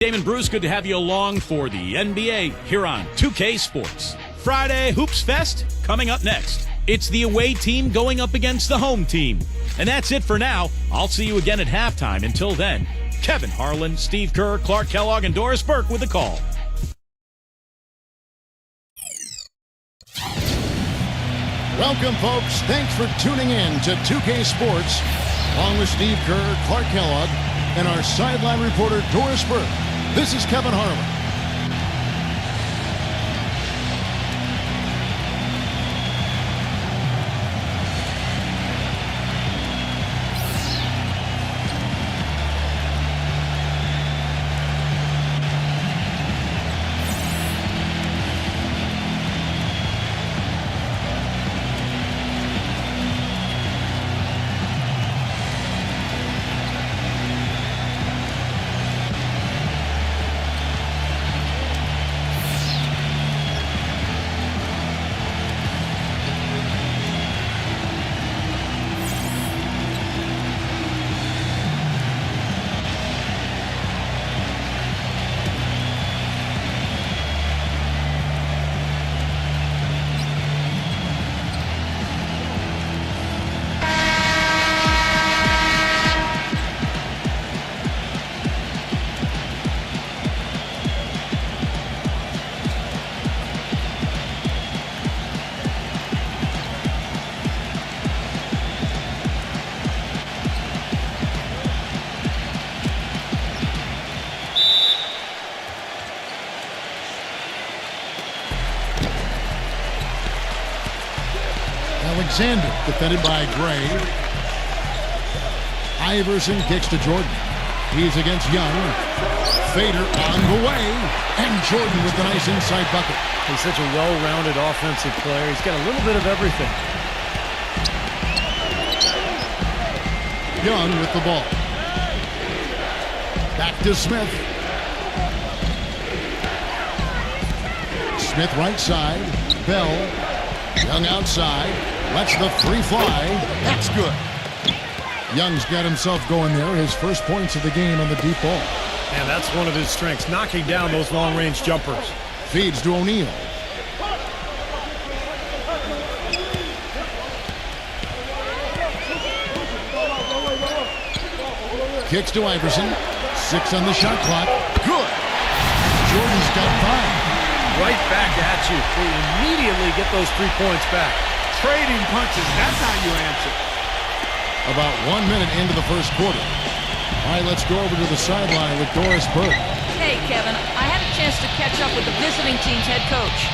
Damon Bruce, good to have you along for the NBA here on 2K Sports. Friday Hoops Fest coming up next. It's the away team going up against the home team. And that's it for now. I'll see you again at halftime. Until then, Kevin Harlan, Steve Kerr, Clark Kellogg, and Doris Burke with the call. Welcome, folks. Thanks for tuning in to 2K Sports, along with Steve Kerr, Clark Kellogg, and our sideline reporter, Doris Burke. This is Kevin Harlan. Alexander, defended by Gray. Iverson kicks to Jordan. He's against Young. Fader on the way. And Jordan with the nice inside bucket. He's such a well-rounded offensive player. He's got a little bit of everything. Young with the ball. Back to Smith. Smith right side. Bell. Young outside. Lets the free fly. That's good. Young's got himself going there. His first points of the game on the deep ball. And that's one of his strengths, knocking down those long-range jumpers. Feeds to O'Neal. Kicks to Iverson. 6 on the shot clock. Good. Jordan's got 5. Right back at you. They immediately get those 3 points back. Trading punches, that's how you answer. About 1 minute into the first quarter. All right, let's go over to the sideline with Doris Burke. Hey, Kevin, I had a chance to catch up with the visiting team's head coach.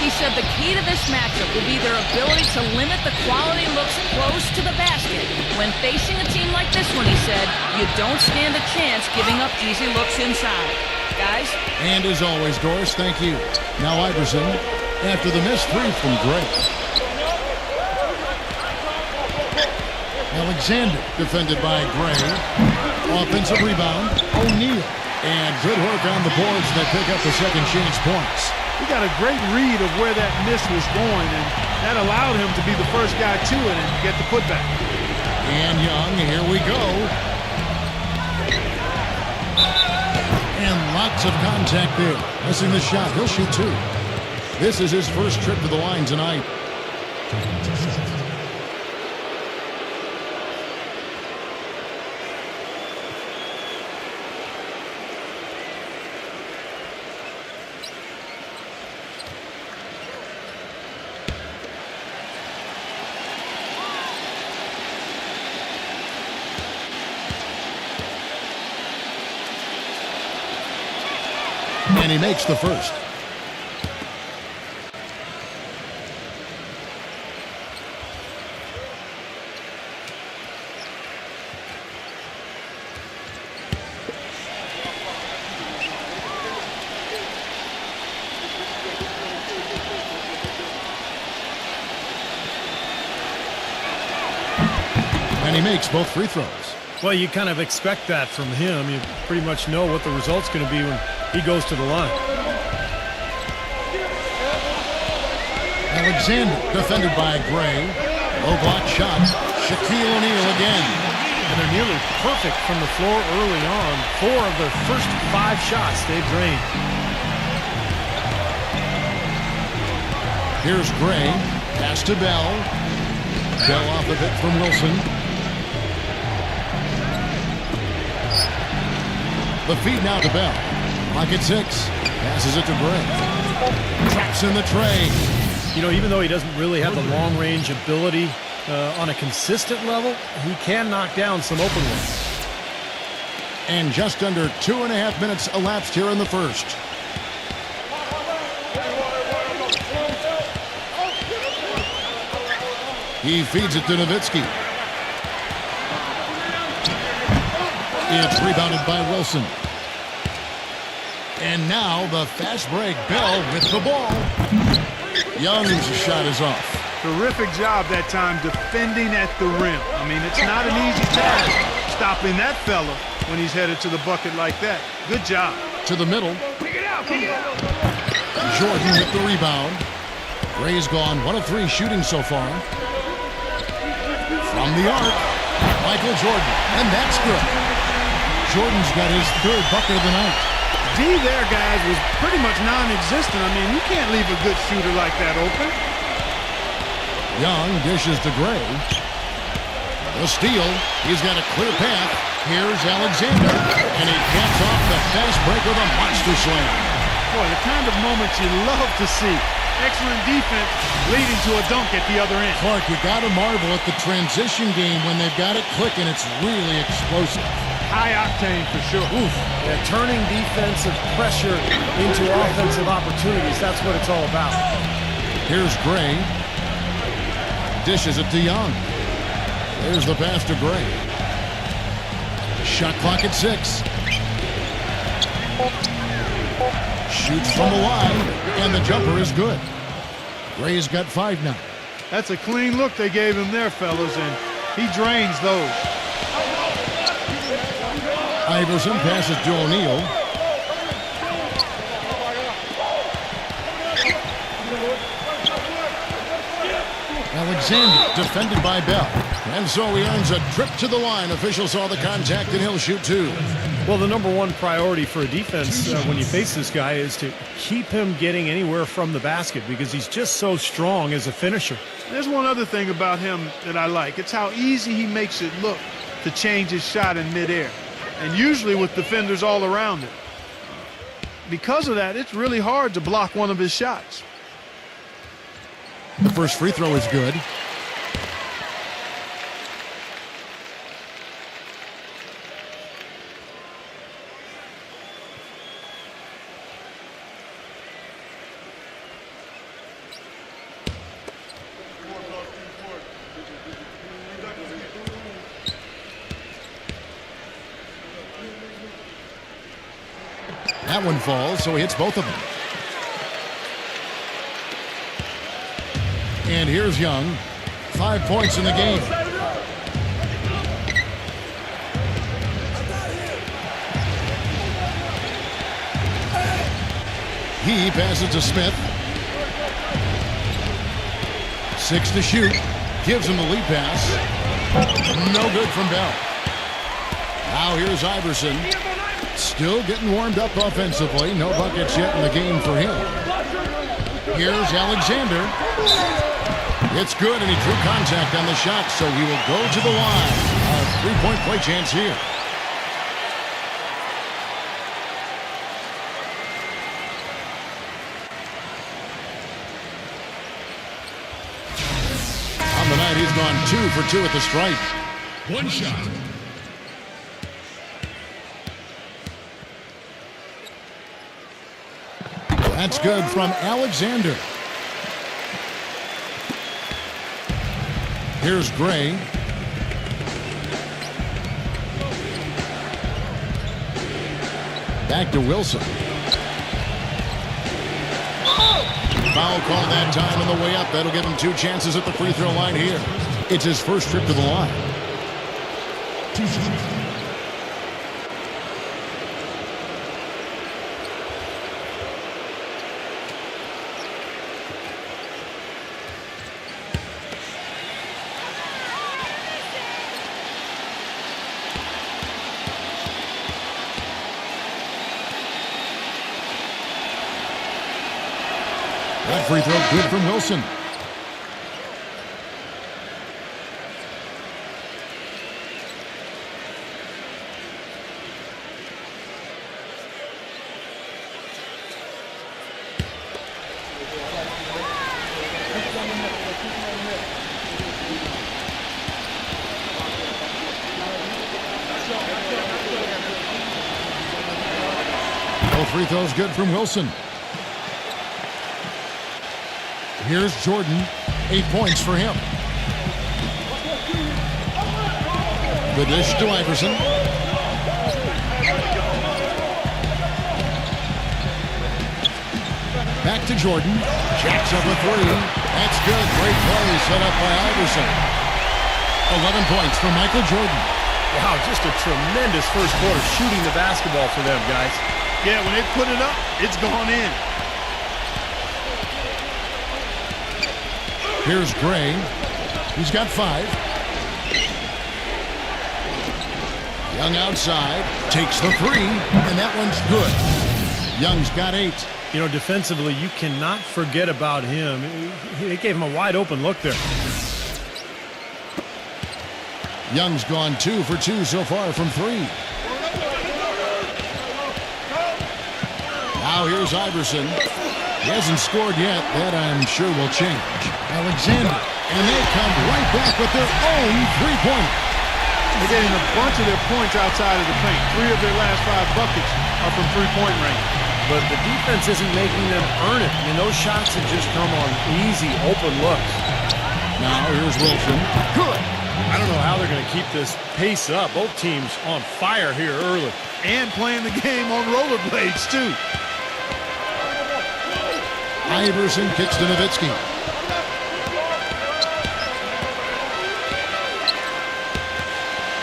He said the key to this matchup will be their ability to limit the quality looks close to the basket. When facing a team like this one, he said, you don't stand a chance giving up easy looks inside. Guys? And as always, Doris, thank you. Now Iverson, after the missed 3 from Gray. Alexander, defended by Gray. Offensive rebound, O'Neal. And good work on the boards that pick up the second chance points. He got a great read of where that miss was going, and that allowed him to be the first guy to it and get the putback. And Young, here we go. And lots of contact there. Missing the shot. He'll shoot 2. This is his first trip to the line tonight. And he makes the first. And he makes both free throws. Well, you kind of expect that from him. You pretty much know what the result's going to be when he goes to the line. Alexander, defended by Gray. Low block shot. Shaquille O'Neal again. And they're nearly perfect from the floor early on. 4 of their first 5 shots they've drained. Here's Gray. Pass to Bell. Bell off a bit from Wilson. The feed now to Bell. Pocket 6. Passes it to Gray. Traps in the tray. You know, even though he doesn't really have the long-range ability on a consistent level, he can knock down some open ones. And just under 2.5 minutes elapsed here in the first. He feeds it to Nowitzki. It's rebounded by Wilson. And now the fast break. Bell with the ball. Young's shot is off. Terrific job that time defending at the rim. I mean, it's not an easy task stopping that fella when he's headed to the bucket like that. Good job. To the middle. Jordan with the rebound. Gray's gone 1 of 3 shooting so far. From the arc, Michael Jordan, and that's good. Jordan's got his 3rd bucket of the night. D there, guys, was pretty much non-existent. I mean, you can't leave a good shooter like that open. Young dishes to Gray. The steal. He's got a clear path. Here's Alexander, and he caps off the fast break with a monster slam. Boy, the kind of moments you love to see. Excellent defense leading to a dunk at the other end. Clark, you got to marvel at the transition game when they've got it clicking. It's really explosive. High octane for sure. Oof. Yeah, turning defensive pressure into offensive opportunities. That's what it's all about. Here's Gray. Dishes it to Young. There's the pass to Gray. Shot clock at 6. Shoots from the line, and the jumper is good. Gray's got 5 now. That's a clean look they gave him there, fellas, and he drains those. Iverson passes to O'Neal. Alexander defended by Bell. And so he earns a trip to the line. Official saw the contact, and he'll shoot 2. Well, the number 1 priority for a defense when you face this guy is to keep him getting anywhere from the basket because he's just so strong as a finisher. There's one other thing about him that I like. It's how easy he makes it look to change his shot in midair, and usually with defenders all around him. Because of that, it's really hard to block one of his shots. The first free throw is good. That one falls, so he hits both of them. And here's Young. 5 points in the game. He passes to Smith. 6 to shoot. Gives him the lead pass. No good from Bell. Now here's Iverson. Still getting warmed up offensively. No buckets yet in the game for him. Here's Alexander. It's good, and he drew contact on the shot, so he will go to the line. A 3-point play chance here. On the night, he's gone 2 for 2 at the stripe. 1 shot. That's good from Alexander. Here's Gray. Back to Wilson. Foul call that time on the way up. That'll give him 2 chances at the free throw line here. It's his first trip to the line. That free throw good from Wilson. Free throws good from Wilson. Here's Jordan. 8 points for him. The dish to Iverson. Back to Jordan. Jacks up a three. That's good. Great play set up by Iverson. 11 points for Michael Jordan. Wow, just a tremendous first quarter shooting the basketball for them, guys. Yeah, when they put it up, it's gone in. Here's Gray. He's got 5. Young outside. Takes the three, and that one's good. Young's got 8. You know, defensively, you cannot forget about him. He gave him a wide open look there. Young's gone 2 for 2 so far from 3. Now here's Iverson. He hasn't scored yet. That I'm sure will change. Alexander. And they come right back with their own three-pointer. They're getting a bunch of their points outside of the paint. 3 of their last 5 buckets are from three-point range. But the defense isn't making them earn it. I mean, those shots have just come on easy, open looks. Now here's Wilson. Good. I don't know how they're going to keep this pace up. Both teams on fire here early. And playing the game on rollerblades, too. Iverson kicks to Nowitzki.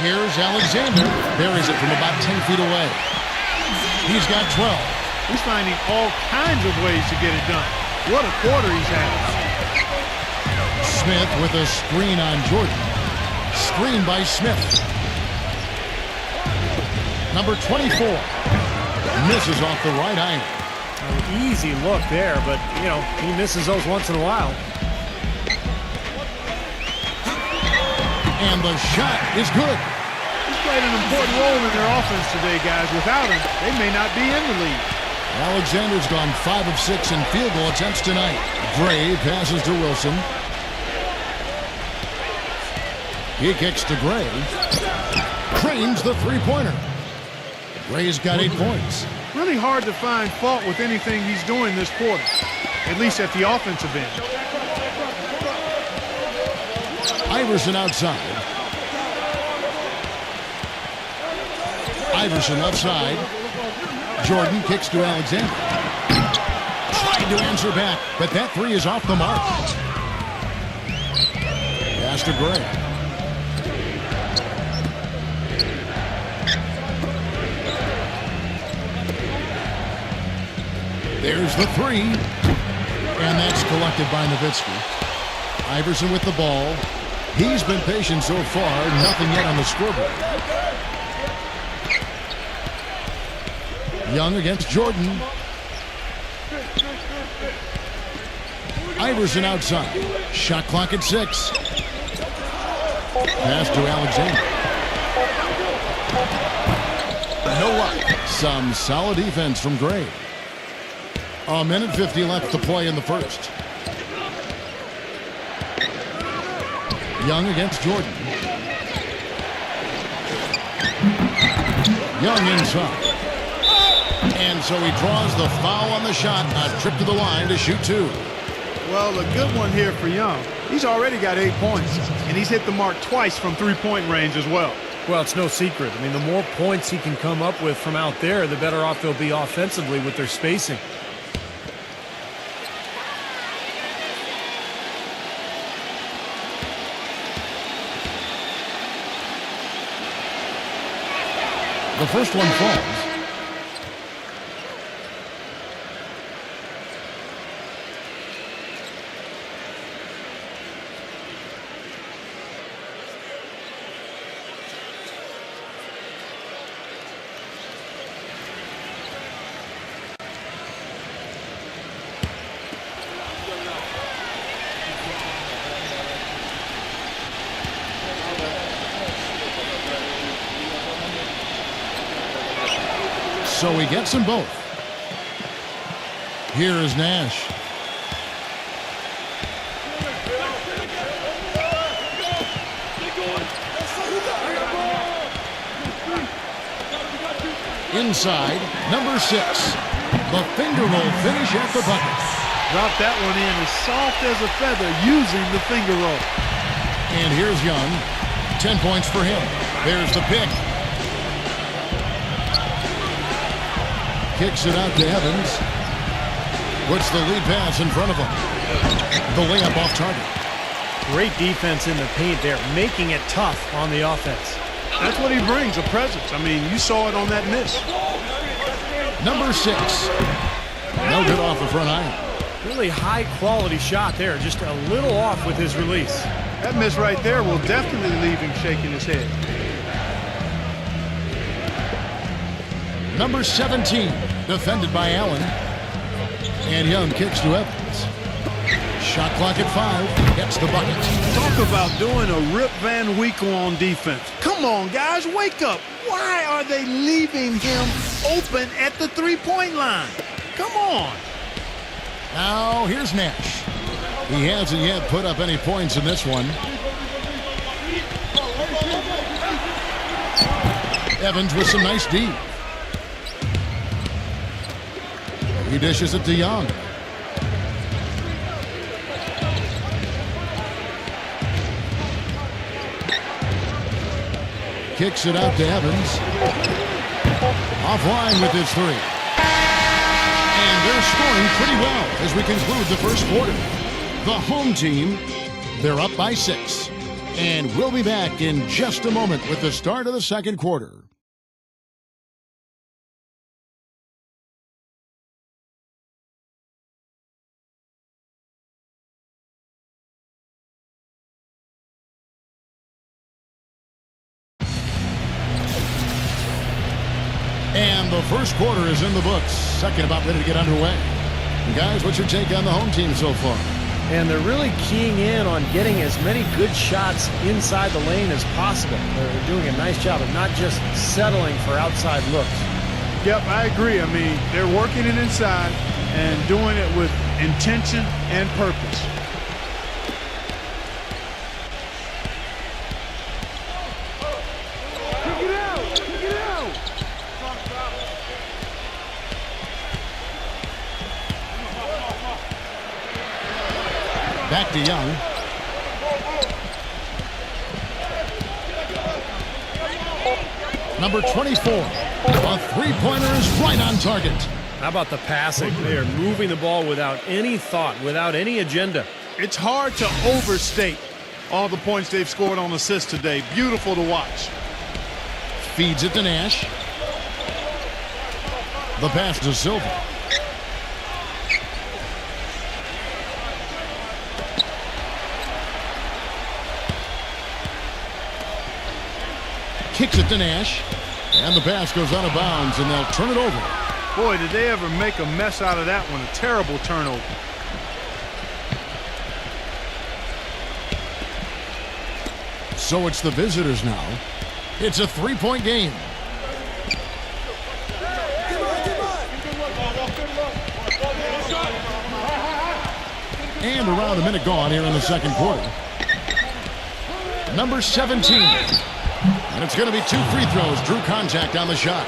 Here's Alexander. Buries it from about 10 feet away. He's got 12. He's finding all kinds of ways to get it done. What a quarter he's having. Smith with a screen on Jordan. Screen by Smith. Number 24. Misses off the right iron. An easy look there, but, you know, he misses those once in a while. And the shot is good. He's played an important role in their offense today, guys. Without him, they may not be in the league. Alexander's gone 5 of 6 in field goal attempts tonight. Gray passes to Wilson. He kicks to Gray. Cranes the three-pointer. Gray's got 8 points. Really hard to find fault with anything he's doing this quarter, at least at the offensive end. Iverson outside. Iverson left side. Jordan kicks to Alexander. Tried to answer back, but that three is off the mark. Pass to Gray. There's the three. And that's collected by Nowitzki. Iverson with the ball. He's been patient so far. Nothing yet on the scoreboard. Young against Jordan. Iverson outside. Shot clock at 6. Pass to Alexander. No luck. Some solid defense from Gray. A minute 50 left to play in the first. Young against Jordan. Young inside. And so he draws the foul on the shot. A trip to the line to shoot 2. Well, a good one here for Young. He's already got 8 points, and he's hit the mark twice from three-point range as well. Well, it's no secret. I mean, the more points he can come up with from out there, the better off they'll be offensively with their spacing. The first one falls. So he gets them both. Here is Nash. Inside, number 6. The finger roll finish at the bucket. Dropped that one in as soft as a feather using the finger roll. And here's Young. 10 points for him. There's the pick. Kicks it out to Evans. Puts the lead pass in front of him. The layup off target. Great defense in the paint there, making it tough on the offense. That's what he brings, a presence. I mean, you saw it on that miss. Number 6. No good off the front iron. Really high quality shot there, just a little off with his release. That miss right there will definitely leave him shaking his head. Number 17, defended by Allen. And Young kicks to Evans. Shot clock at 5, gets the bucket. Talk about doing a Rip Van Winkle on defense. Come on, guys, wake up. Why are they leaving him open at the three-point line? Come on. Now, here's Nash. He hasn't yet put up any points in this one. Evans with some nice D. He dishes it to Young. Kicks it out to Evans. Offline with his 3. And they're scoring pretty well as we conclude the first quarter. The home team, they're up by 6. And we'll be back in just a moment with the start of the second quarter. And the first quarter is in the books. Second about ready to get underway. And guys, what's your take on the home team so far? And they're really keying in on getting as many good shots inside the lane as possible. They're doing a nice job of not just settling for outside looks. Yep, I agree. I mean, they're working it inside and doing it with intention and purpose. Back to Young. Number 24. A three-pointer is right on target. How about the passing? They are moving the ball without any thought, without any agenda. It's hard to overstate all the points they've scored on assists today. Beautiful to watch. Feeds it to Nash. The pass to Silva. Kicks it to Nash. And the pass goes out of bounds, and they'll turn it over. Boy, did they ever make a mess out of that one. A terrible turnover. So it's the visitors now. It's a three-point game. And around a minute gone here in the second quarter. Number 17. And it's going to be 2 free throws. Drew contact on the shot.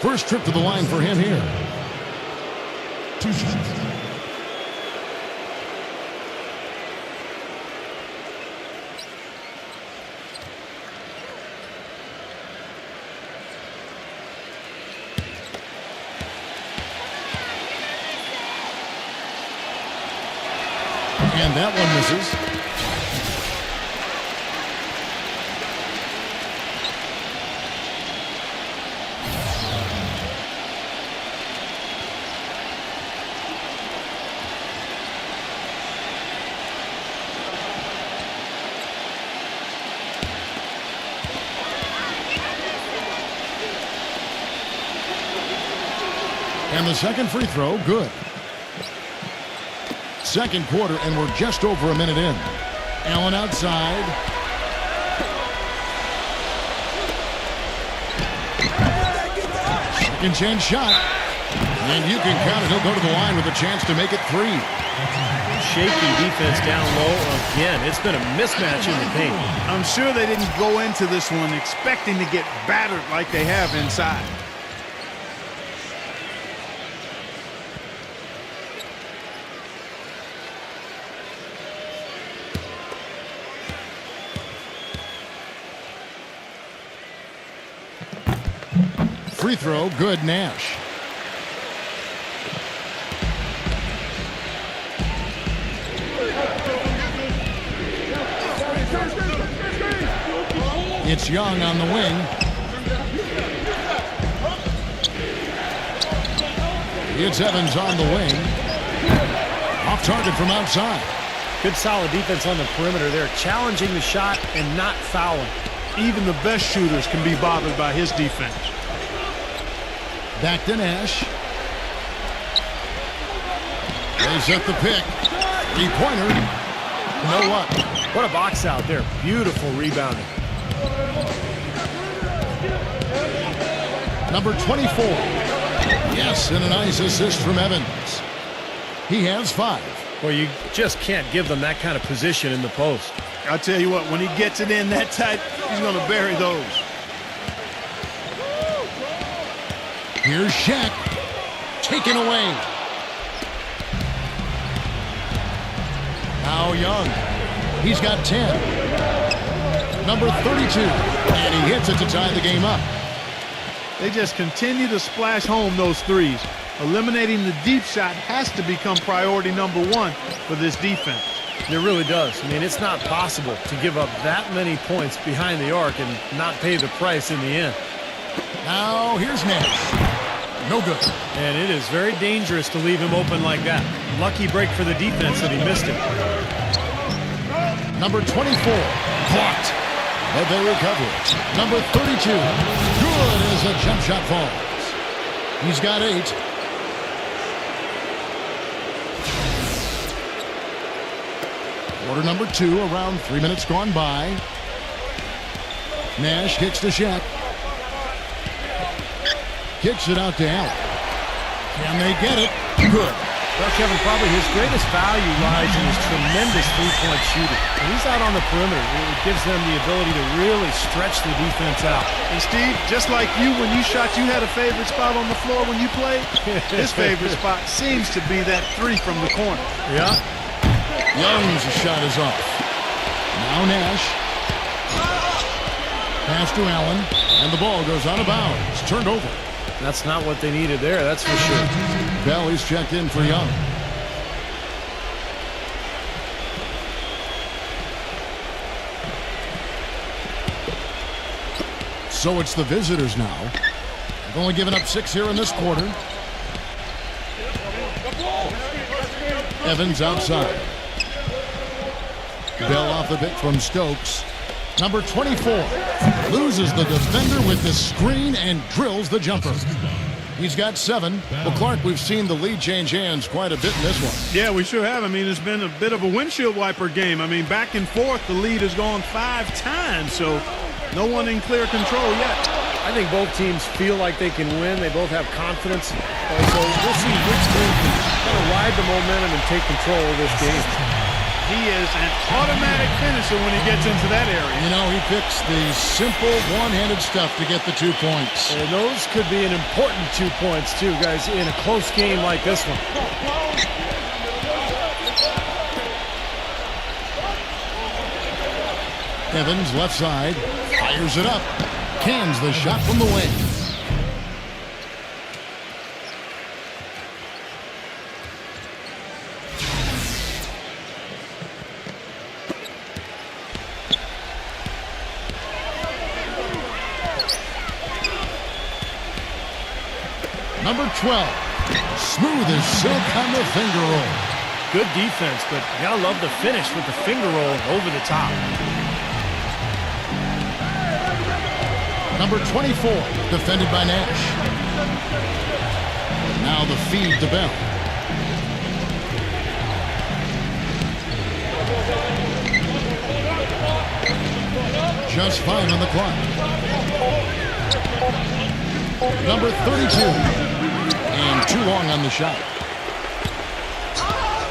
First trip to the line for him here. 2 shots. And that one misses. And the second free throw, good. Second quarter, and we're just over a minute in. Allen outside. Second chance shot. And you can count it. He'll go to the line with a chance to make it 3. Shaky defense down low again. It's been a mismatch in the paint. I'm sure they didn't go into this one expecting to get battered like they have inside. Free throw, good. Nash. It's Young on the wing. It's Evans on the wing. Off target from outside. Good solid defense on the perimeter there, challenging the shot and not fouling. Even the best shooters can be bothered by his defense. Back to Nash. They set the pick. 3-pointer. No luck. What a box out there. Beautiful rebounding. Number 24. Yes, and a nice assist from Evans. He has 5. Well, you just can't give them that kind of position in the post. I'll tell you what, when he gets it in that tight, he's going to bury those. Here's Shaq. Taken away. Now Young. He's got 10. Number 32. And he hits it to tie the game up. They just continue to splash home those threes. Eliminating the deep shot has to become priority number 1 for this defense. It really does. I mean, it's not possible to give up that many points behind the arc and not pay the price in the end. Now here's Nash. No good. And it is very dangerous to leave him open like that. Lucky break for the defense that he missed it. Number 24. Blocked. But they recover it. Number 32. Good as a jump shot falls. He's got 8. Quarter number 2, around 3 minutes gone by. Nash kicks to Shaq. Kicks it out to Allen. Can they get it? Good. Well, Kevin, probably his greatest value lies in his tremendous three-point shooting. When he's out on the perimeter, it gives them the ability to really stretch the defense out. And Steve, just like you, when you shot, you had a favorite spot on the floor when you played. His favorite spot seems to be that 3 from the corner. Yeah. Young's shot is off. Now Nash. Pass to Allen, and the ball goes out of bounds. Turned over. That's not what they needed there, that's for sure. Bell is checked in for Young. So it's the visitors now. They've only given up 6 here in this quarter. Evans outside. Bell off the pick from Stokes. Number 24 loses the defender with the screen and drills the jumper. He's got 7. Well, Clark, we've seen the lead change hands quite a bit in this one. Yeah, we sure have. I mean, it's been a bit of a windshield wiper game. I mean, back and forth, the lead has gone 5 times, so no one in clear control yet. I think both teams feel like they can win. They both have confidence. So we'll see which team can kind of ride the momentum and take control of this game. He is an automatic finisher when he gets into that area. You know, he picks the simple one-handed stuff to get the 2 points. And those could be an important 2 points, too, guys, in a close game like this one. Evans, left side, fires it up. Cans the shot from the wing. Number 12, smooth as silk on the finger roll. Good defense, but you gotta love the finish with the finger roll over the top. Number 24, defended by Nash. Now the feed to Bell. Just 5 on the clock. Number 32. And too long on the shot.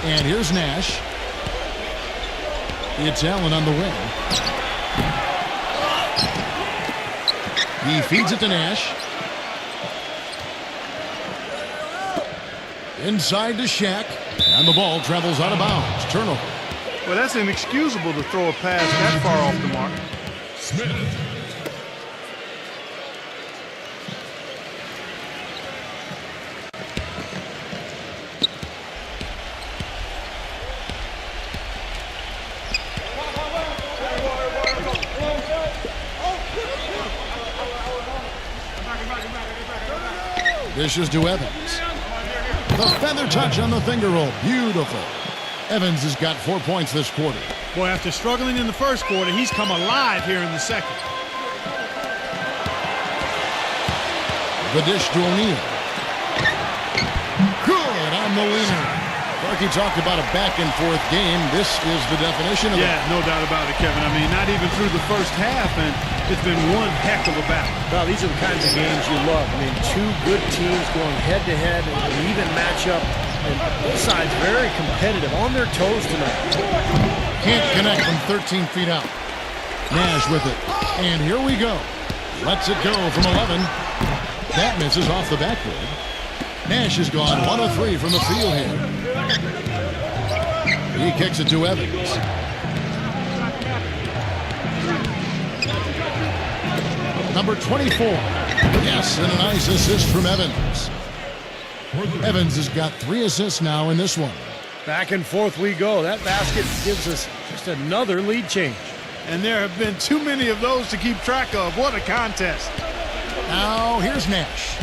And here's Nash. It's Allen on the wing. He feeds it to Nash. Inside to Shaq. And the ball travels out of bounds. Turnover. Well, that's inexcusable to throw a pass that far off the mark. Smith. Dishes to Evans. The feather touch on the finger roll. Beautiful. Evans has got 4 points this quarter. Boy, after struggling in the first quarter, he's come alive here in the second. The dish to O'Neal. Good on the leaner. Clarky talked about a back-and-forth game. This is the definition of it. Yeah, no doubt about it, Kevin. I mean, not even through the first half, and it's been one heck of a battle. Well, these are the kinds of games you love. I mean, two good teams going head-to-head, an even matchup, and both sides very competitive, on their toes tonight. Can't connect from 13 feet out. Nash with it. And here we go. Lets it go from 11. That misses off the backboard. Nash has gone 1 of 3 from the field here. He kicks it to Evans. Number 24. Yes, and a nice assist from Evans. Evans has got 3 assists now in this one. Back and forth we go. That basket gives us just another lead change. And there have been too many of those to keep track of. What a contest. Now here's Nash.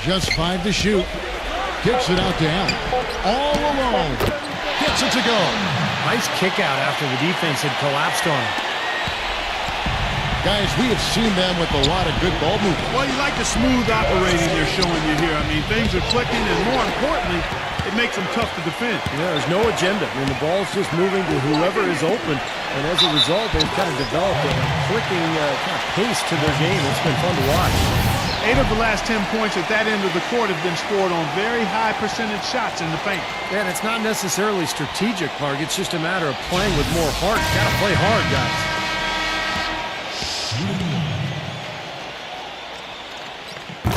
Just 5 to shoot. Kicks it out to Allen. All alone. Gets it to go. Nice kick out after the defense had collapsed on him. Guys, we have seen them with a lot of good ball movement. Well, you like the smooth operating they're showing you here. I mean, things are clicking, and more importantly, it makes them tough to defend. Yeah, there's no agenda. I mean, the ball's just moving to whoever is open, and as a result, they've kind of developed a clicking kind of pace to their game. It's been fun to watch. 8 of the last 10 points at that end of the court have been scored on very high percentage shots in the paint. And it's not necessarily strategic, Clark. It's just a matter of playing with more heart. Got to play hard, guys.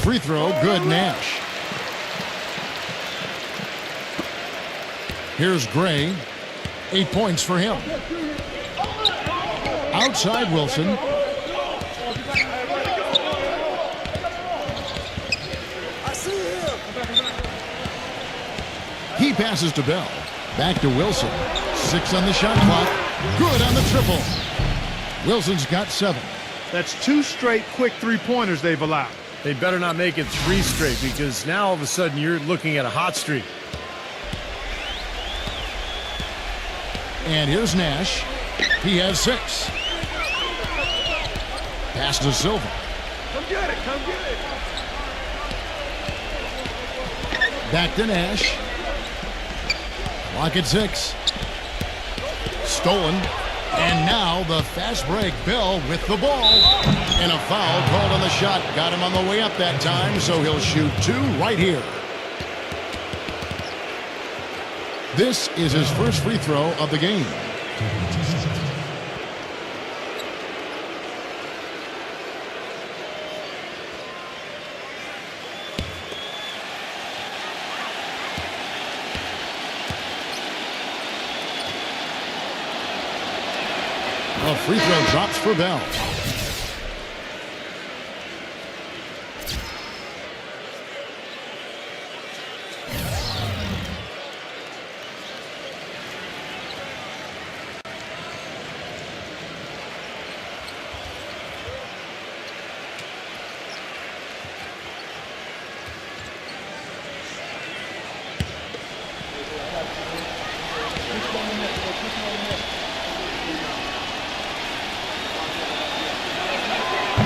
Free throw, good. Nash. Here's Gray. 8 points for him. Outside Wilson. He passes to Bell. Back to Wilson. 6 on the shot clock. Good on the triple. Wilson's got 7. That's 2 straight quick three-pointers they've allowed. They better not make it 3 straight, because now all of a sudden you're looking at a hot streak. And here's Nash. He has 6. Pass to Silva. Come get it, come get it. Back to Nash. Clock at 6. Stolen. And now the fast break. Bell with the ball. And a foul called on the shot. Got him on the way up that time, so he'll shoot 2 right here. This is his first free throw of the game. A free throw drops for Bell.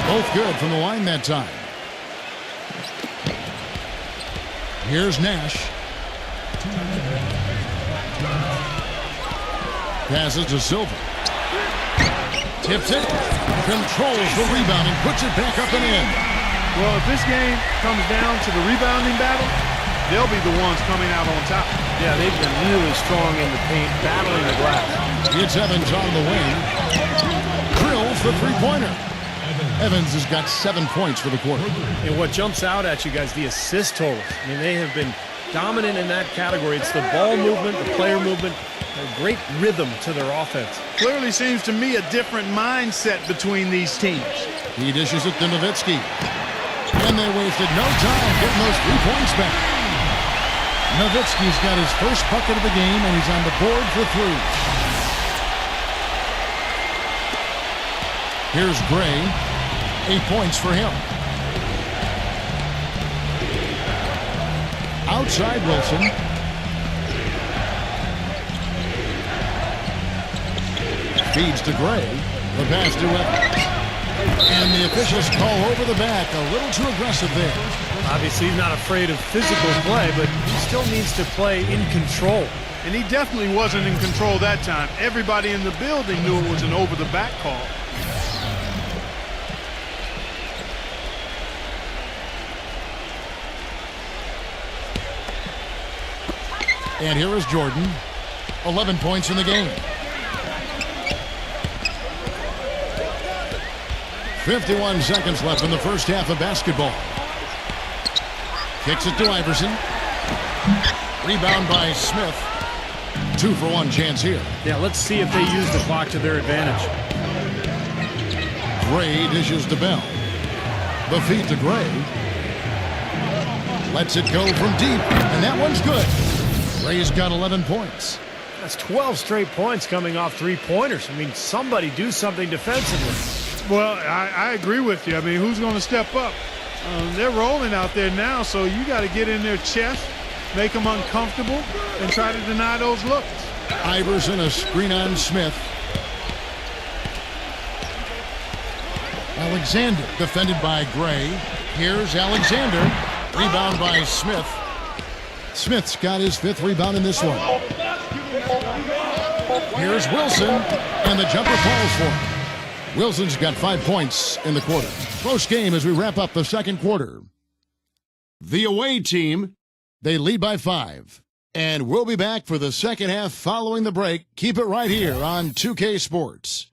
Both good from the line that time. Here's Nash. Passes to Silver. Tips it. Controls the rebound and puts it back up and in. Well, if this game comes down to the rebounding battle, they'll be the ones coming out on top. Yeah, they've been really strong in the paint, battling the glass. It's Evans on the wing. Drills the three-pointer. Evans has got 7 points for the quarter. And what jumps out at you guys, the assist totals. I mean, they have been dominant in that category. It's the ball movement, the player movement, a great rhythm to their offense. Clearly seems to me a different mindset between these teams. He dishes it to Nowitzki. And they wasted no time getting those 3 points back. Nowitzki's got his first bucket of the game, and he's on the board for 3. Here's Gray. 8 points for him. Outside Wilson. Feeds to Gray. The pass to Evans. And the officials call over the back. A little too aggressive there. Obviously, he's not afraid of physical play, but he still needs to play in control. And he definitely wasn't in control that time. Everybody in the building knew it was an over-the-back call. And here is Jordan. 11 points in the game. 51 seconds left in the first half of basketball. Kicks it to Iverson. Rebound by Smith. 2-for-1 chance here. Yeah, let's see if they use the clock to their advantage. Gray dishes to Bell. The feed to Gray. Lets it go from deep, and that one's good. Gray's got 11 points. That's 12 straight points coming off three-pointers. I mean, somebody do something defensively. Well, I agree with you. I mean, who's going to step up? They're rolling out there now, so you got to get in their chest, make them uncomfortable, and try to deny those looks. Iverson, a screen on Smith. Alexander, defended by Gray. Here's Alexander. Rebound by Smith. Smith's got his 5th rebound in this one. Here's Wilson, and the jumper falls for him. Wilson's got 5 points in the quarter. Close game as we wrap up the second quarter. The away team, they lead by 5. And we'll be back for the second half following the break. Keep it right here on 2K Sports.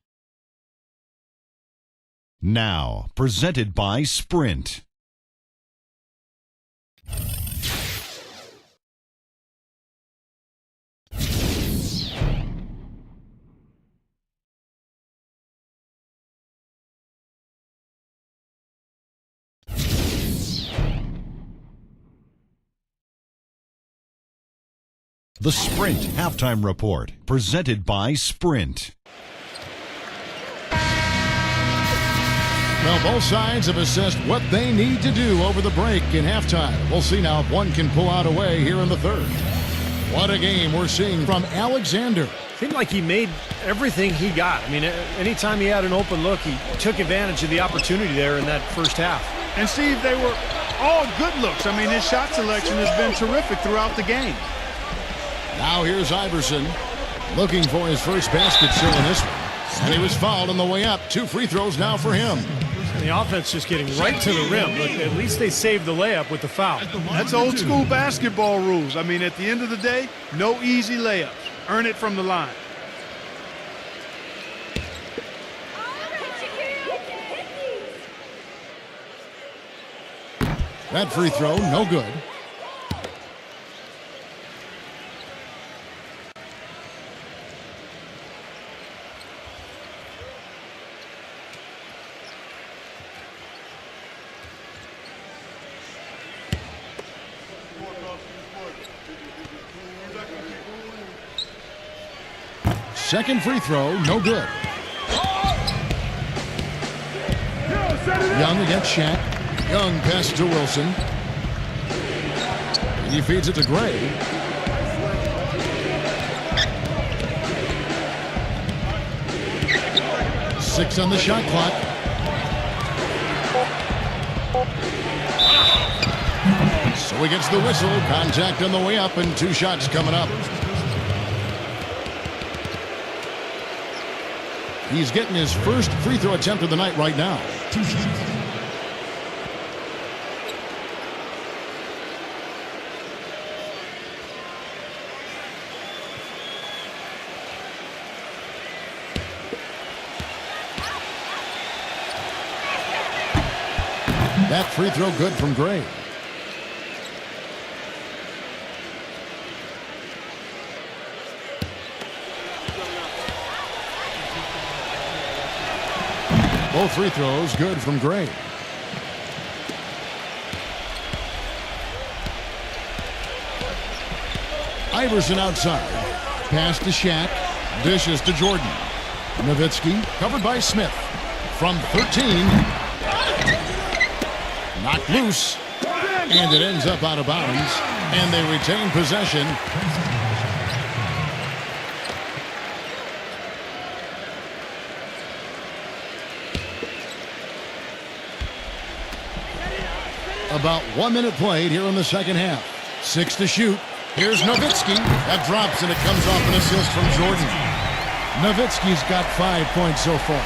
Now, presented by Sprint. The Sprint Halftime Report, presented by Sprint. Well, both sides have assessed what they need to do over the break in halftime. We'll see now if one can pull out a way here in the third. What a game we're seeing from Alexander. Seemed like he made everything he got. I mean, anytime he had an open look, he took advantage of the opportunity there in that first half. And Steve, they were all good looks. I mean, his shot selection has been terrific throughout the game. Now here's Iverson looking for his first basket still in this one. And he was fouled on the way up. 2 free throws now for him. And the offense just getting right to the rim, but at least they saved the layup with the foul. That's old school basketball rules. I mean, at the end of the day, no easy layups. Earn it from the line. That free throw, no good. Second free throw, no good. Young against Shaq. Young passes to Wilson. He feeds it to Gray. Six on the shot clock. So he gets the whistle. Contact on the way up and 2 shots coming up. He's getting his first free throw attempt of the night right now. 2 shots. That free throw good from Gray. Both free throws good from Gray. Iverson outside. Pass to Shaq. Dishes to Jordan. Nowitzki covered by Smith. From 13. Knocked loose. And it ends up out of bounds. And they retain possession. About 1 minute played here in the second half. 6 to shoot. Here's Nowitzki. That drops and it comes off an assist from Jordan. Nowitzki's got 5 points so far.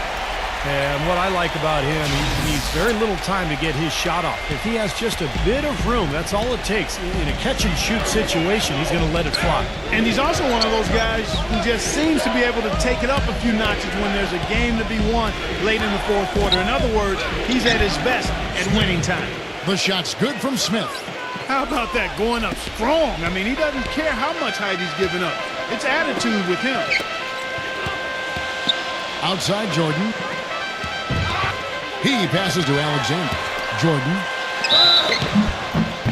And what I like about him, he needs very little time to get his shot off. If he has just a bit of room, that's all it takes. In a catch-and-shoot situation, he's going to let it fly. And he's also one of those guys who just seems to be able to take it up a few notches when there's a game to be won late in the fourth quarter. In other words, he's at his best at winning time. The shot's good from Smith. How about that, going up strong? I mean, he doesn't care how much height he's giving up. It's attitude with him. Outside Jordan. He passes to Alexander. Jordan.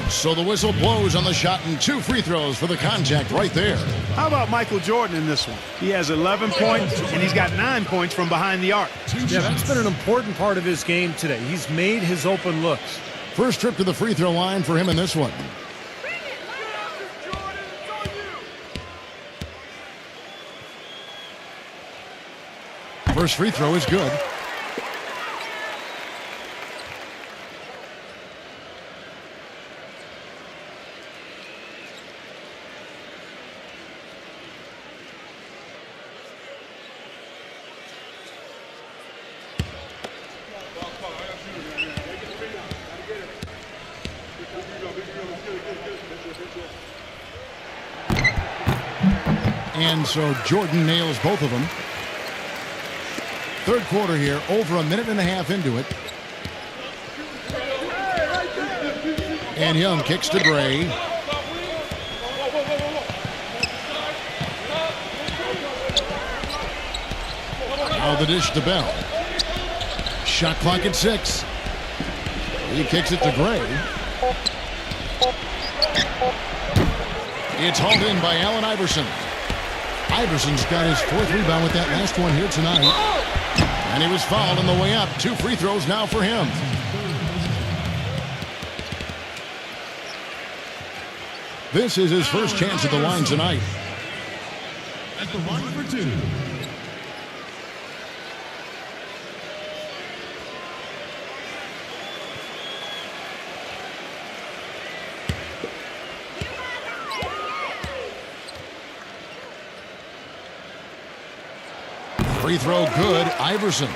So the whistle blows on the shot and 2 free throws for the contact right there. How about Michael Jordan in this one? He has 11 points, and he's got 9 points from behind the arc. Yeah, that's been an important part of his game today. He's made his open looks. First trip to the free throw line for him in this one. First free throw is good. And so Jordan nails both of them. Third quarter here, over a minute and a half into it. And Young kicks to Gray. Now the dish to Bell. Shot clock at 6. He kicks it to Gray. It's hauled in by Allen Iverson. Iverson's got his 4th rebound with that last one here tonight. And he was fouled on the way up. 2 free throws now for him. This is his first chance at the line tonight. At the line for 2. Free throw good, Iverson.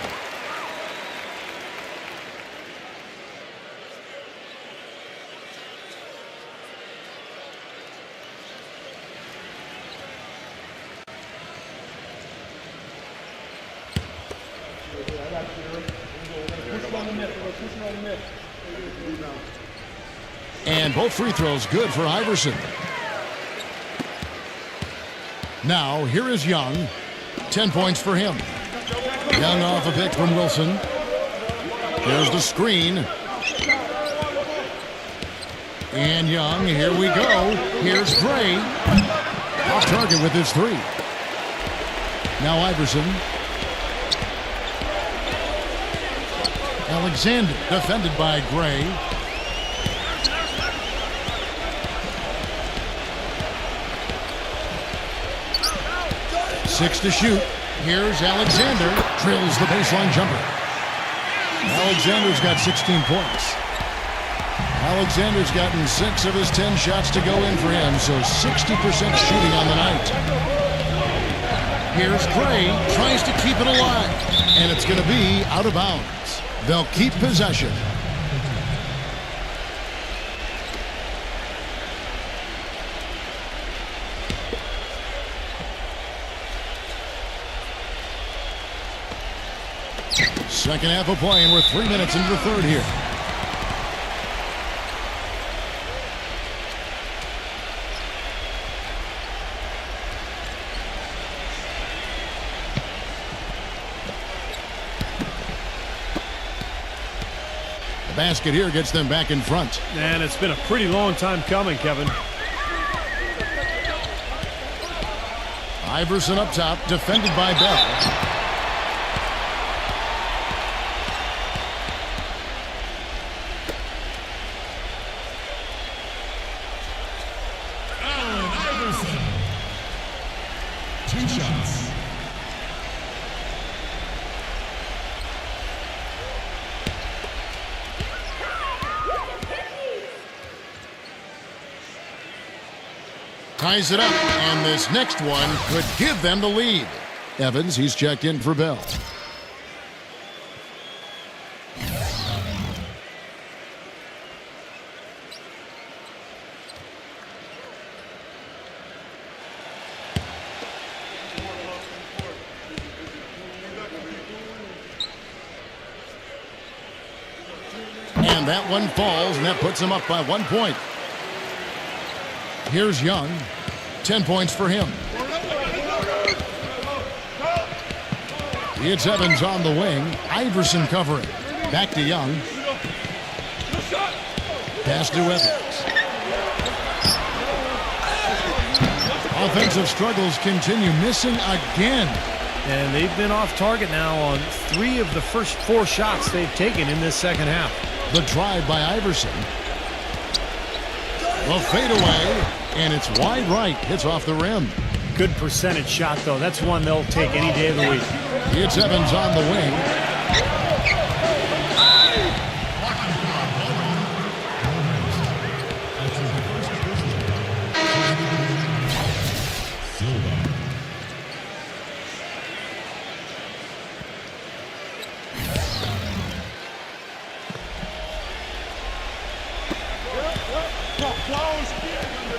And both free throws good for Iverson. Now, here is Young. 10 points for him. Young off a pick from Wilson. Here's the screen. And Young, here we go. Here's Gray. Off target with his 3. Now Iverson. Alexander defended by Gray. Six to shoot. Here's Alexander. Drills the baseline jumper. Alexander's got 16 points. Alexander's gotten 6 of his 10 shots to go in for him, so 60% shooting on the night. Here's Gray, tries to keep it alive, and it's going to be out of bounds. They'll keep possession. Second half of play, and we're 3 minutes into the third here. The basket here gets them back in front. And it's been a pretty long time coming, Kevin. Iverson up top, defended by Bell. Ties it up, and this next one could give them the lead. Evans, he's checked in for Bell. And that one falls, and that puts him up by 1 point. Here's Young. 10 points for him. It's Evans on the wing. Iverson covering. Back to Young. Pass to Evans. Offensive struggles continue, missing again. And they've been off target now on 3 of the first 4 shots they've taken in this second half. The drive by Iverson. The fadeaway, and it's wide right. Hits off the rim. Good percentage shot, though. That's one they'll take any day of the week. It's Evans on the wing.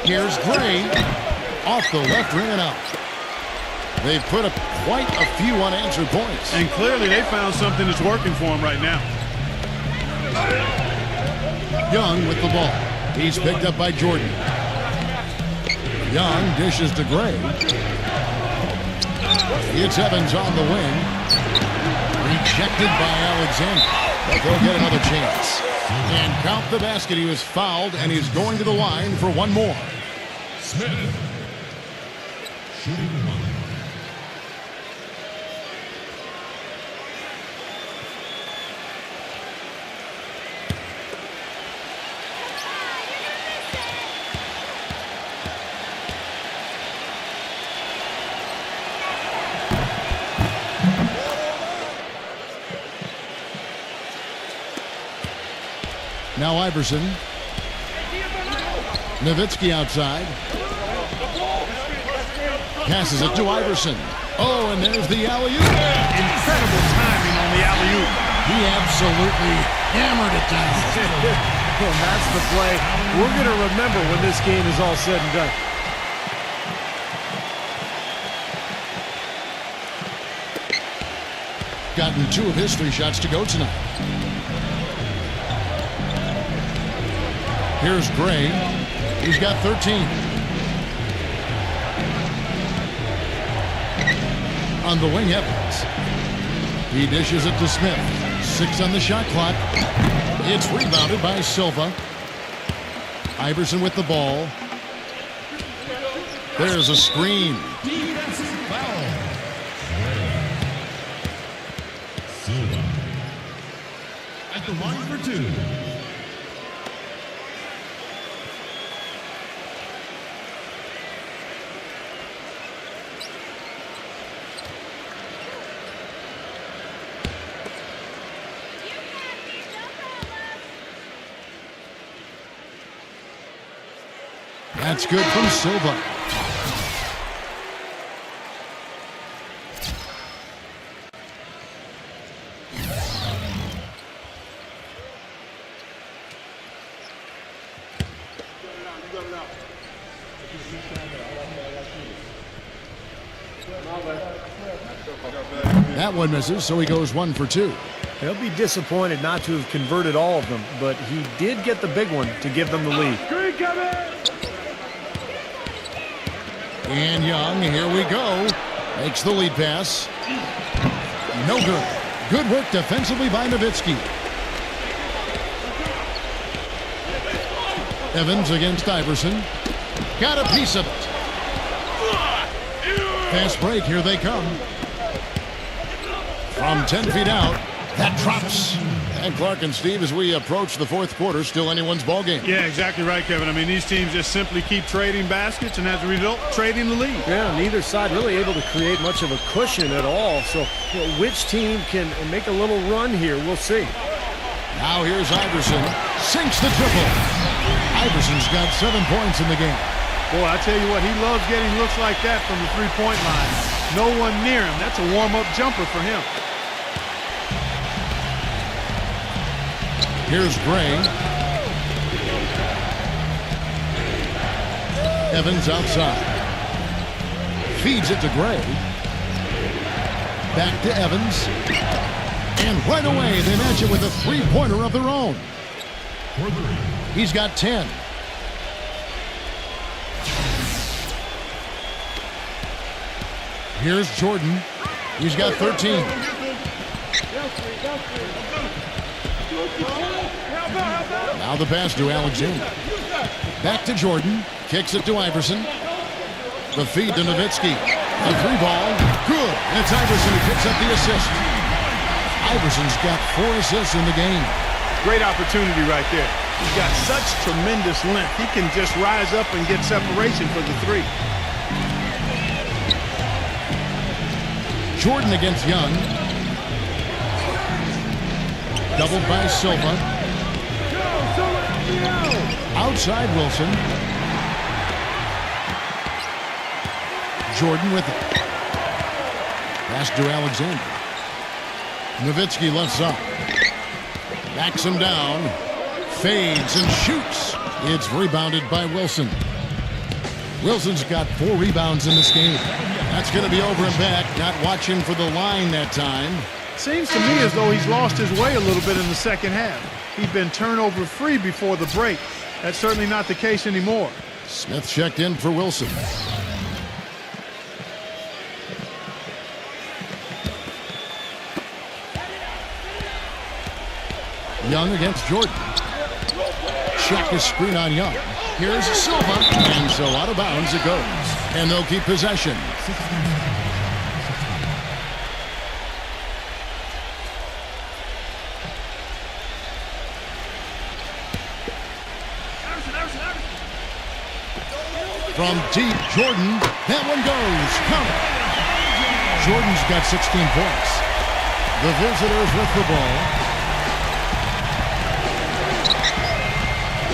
Here's Gray, off the left rim and out. They've put up quite a few unanswered points. And clearly they found something that's working for them right now. Young with the ball. He's picked up by Jordan. Young dishes to Gray. It's Evans on the wing. Rejected by Alexander. But they'll get another chance. And count the basket. He was fouled, and he's going to the line for one more. Smith. Shooting one. Now Iverson. Nowitzki outside. Passes it to Iverson. Oh, and there's the alley-oop. Incredible timing on the alley-oop. He absolutely hammered it down. Well, that's the play we're going to remember when this game is all said and done. Gotten 2 of his 3 shots to go tonight. Here's Gray. He's got 13. On the wing, Evans. He dishes it to Smith. 6 on the shot clock. It's rebounded by Silva. Iverson with the ball. There's a screen. Silva at the line for 2. That's good from Silva. That one misses, so he goes 1 for 2. He'll be disappointed not to have converted all of them, but he did get the big one to give them the lead. And Young, here we go. Makes the lead pass. No good. Good work defensively by Nowitzki. Evans against Iverson. Got a piece of it. Fast break, here they come. From 10 feet out, that drops. And Clark and Steve, as we approach the fourth quarter, still anyone's ball game. Yeah, exactly right, Kevin. I mean, these teams just simply keep trading baskets and as a result, trading the lead. Yeah, neither side really able to create much of a cushion at all. So, which team can make a little run here? We'll see. Now here's Iverson. Sinks the triple. Iverson's got 7 points in the game. Boy, I tell you what, he loves getting looks like that from the three-point line. No one near him. That's a warm-up jumper for him. Here's Gray. Evans outside. Feeds it to Gray. Back to Evans. And right away, they match it with a three-pointer of their own. He's got 10. Here's Jordan. He's got 13. Now the pass to Alexander. Back to Jordan. Kicks it to Iverson. The feed to Nowitzki. A three ball. Good. And it's Iverson who picks up the assist. Iverson's got 4 assists in the game. Great opportunity right there. He's got such tremendous length. He can just rise up and get separation for the three. Jordan against Young. Doubled by Silva. Outside Wilson. Jordan with it. Pass to Alexander. Nowitzki left side. Backs him down. Fades and shoots. It's rebounded by Wilson. Wilson's got 4 rebounds in this game. That's going to be over and back. Not watching for the line that time. Seems to me as though he's lost his way a little bit in the second half. He'd been turnover free before the break. That's certainly not the case anymore. Smith checked in for Wilson. Young against Jordan. Check his screen on Young. Here's Silva. And so out of bounds it goes. And they'll keep possession. From deep, Jordan. That one goes. Count it. Jordan's got 16 points. The visitors with the ball.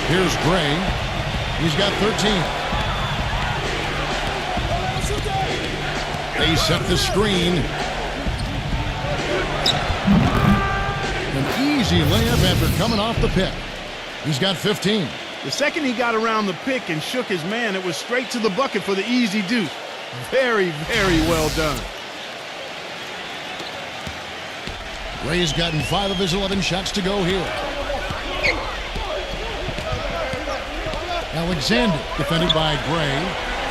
Here's Gray. He's got 13. They set the screen. An easy layup after coming off the pick. He's got 15. The second he got around the pick and shook his man, it was straight to the bucket for the easy deuce. Very, very well done. Gray's gotten 5 of his 11 shots to go here. Alexander defended by Gray.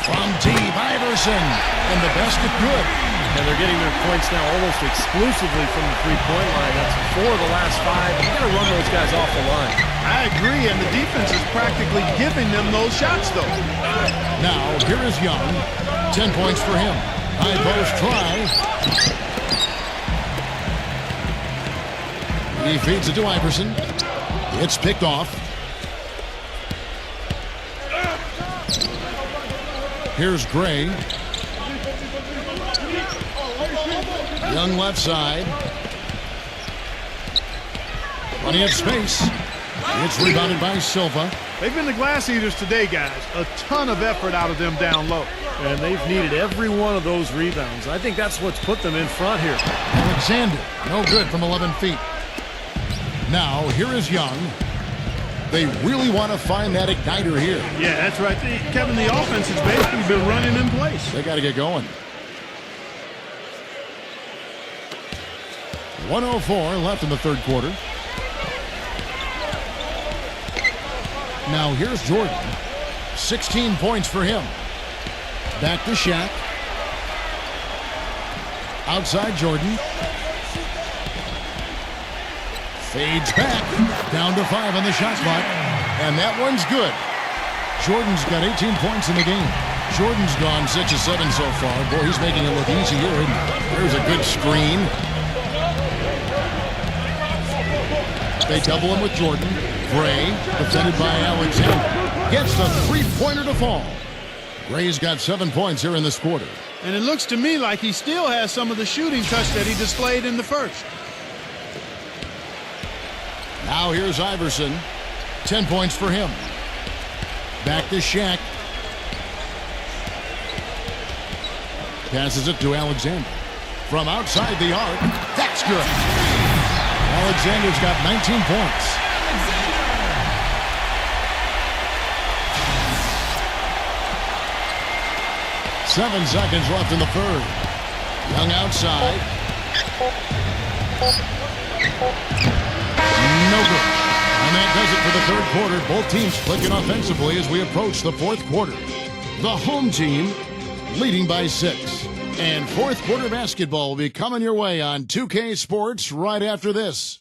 From deep, Iverson. And the basket good. And they're getting their points now almost exclusively from the three-point line. That's 4 of the last 5. You've got to run those guys off the line. I agree, and the defense is practically giving them those shots, though. Now, here is Young. 10 points for him. High post try. He feeds it to Iverson. It's picked off. Here's Gray. Young left side. Plenty of space. It's rebounded by Silva. They've been the glass eaters today, guys. A ton of effort out of them down low. And they've needed every one of those rebounds. I think that's what's put them in front here. Alexander, no good from 11 feet. Now, here is Young. They really want to find that igniter here. Yeah, that's right. Kevin, the offense has basically been running in place. They got to get going. 1:04 left in the third quarter. Now here's Jordan. 16 points for him. Back to Shaq. Outside Jordan. Fades back. Down to 5 on the shot clock. And that one's good. Jordan's got 18 points in the game. Jordan's gone 6 of 7 so far. Boy, he's making it look easy here. There's a good screen. They double him with Jordan. Gray, defended by Alexander, gets the three-pointer to fall. Gray's got 7 points here in this quarter. And it looks to me like he still has some of the shooting touch that he displayed in the first. Now here's Iverson. 10 points for him. Back to Shaq. Passes it to Alexander. From outside the arc. That's good. Alexander's got 19 points. Seven seconds left in the third. Young outside. No good. And that does it for the third quarter. Both teams clicking offensively as we approach the fourth quarter. The home team leading by 6. And fourth quarter basketball will be coming your way on 2K Sports right after this.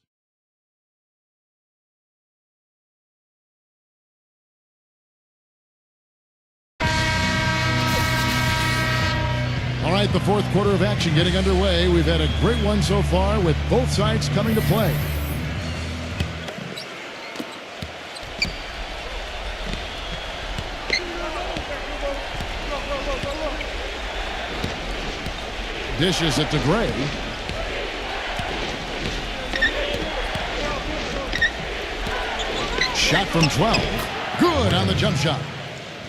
All right, the fourth quarter of action getting underway. We've had a great one so far with both sides coming to play. Dishes it to Gray. Shot from 12. Good on the jump shot.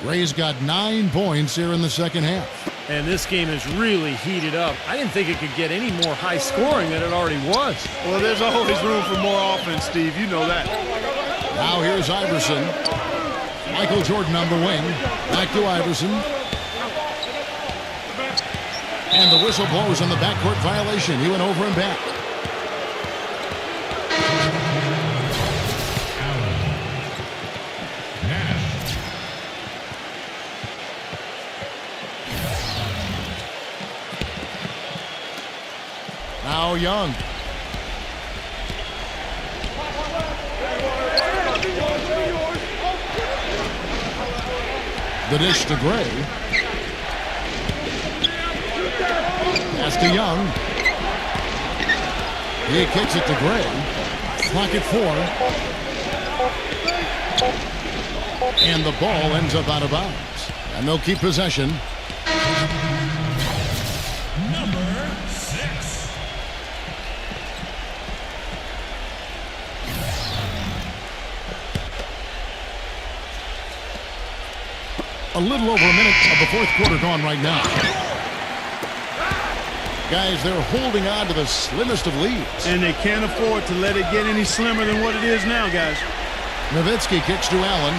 Gray's got 9 points here in the second half. And this game is really heated up. I didn't think it could get any more high scoring than it already was. Well, there's always room for more offense, Steve. You know that. Now here's Iverson. Michael Jordan on the wing. Back to Iverson. And the whistle blows on the backcourt violation. He went over and back. Now Young. The dish to Gray. Pass to Young. He kicks it to Gray. Clock at 4. And the ball ends up out of bounds. And they'll keep possession. Number 6. A little over a minute of the fourth quarter gone right now. Guys, they're holding on to the slimmest of leads. And they can't afford to let it get any slimmer than what it is now, guys. Nowitzki kicks to Allen.